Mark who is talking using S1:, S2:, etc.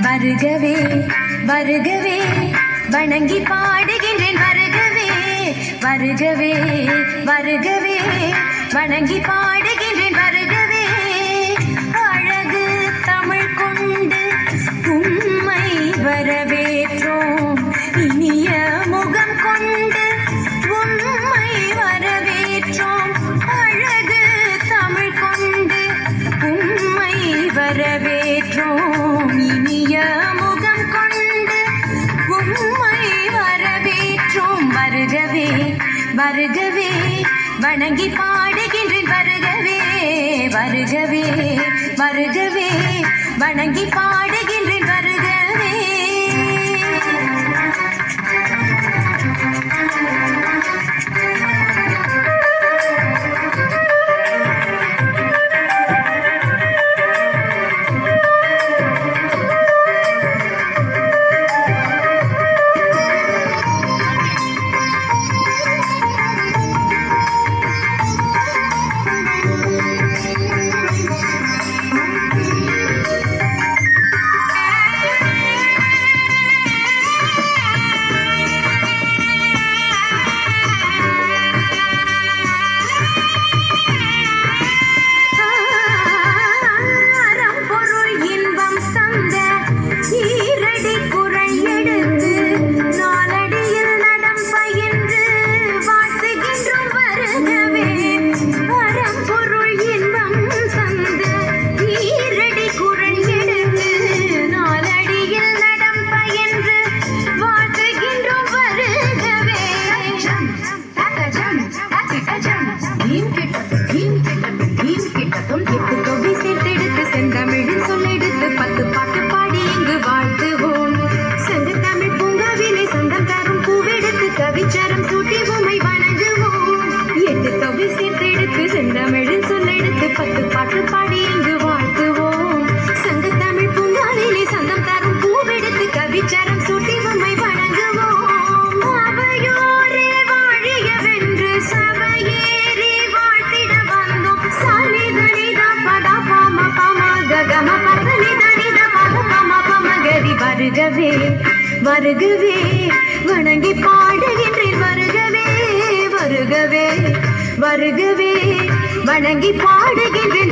S1: வருகவே வருகவே வணங்கி பாடுகின்றேன் வருகவே வருகவே வருகவே வணங்கி பாடுகின்றேன் வருகவே அழகு தமிழ் கொண்டு உம்மை வரவேற்றோம் இனிய முகம் கொண்டு உம்மை வரவேற்றோம் அழகு தமிழ் கொண்டு உம்மை வரவேற்றோம் இனிய முகம் கொண்டு உம்மை வரவேற்றோம் வருகவே வருகவே வணங்கி பாடுகின்றேன் வருகவே வருகவே வருகவே வணங்கி பாடுகின்றேன் வருகவே செந்தமிழில் சொல்லெடுத்து 10 பாட்டு பாடி இங்கு வாழ்த்துவோம் சங்க தமிழ் பூங்காவிலே சந்தம் தரும் பூவெடுத்து கவிச்சரம் சூட்டி உம்மை வணங்குவோம் அவையோரே வாழியவென்று சபையேறி வாழ்த்திட வந்தோம் சனிதனிதா பதா பாம பம ககம பசனிதனிதா பத பம பம கதி வருகவே வருகவே வணங்கி பாடுகின்றேன் வருகவே வருகவே வருகவே வணங்கி பாடுகின்றேன்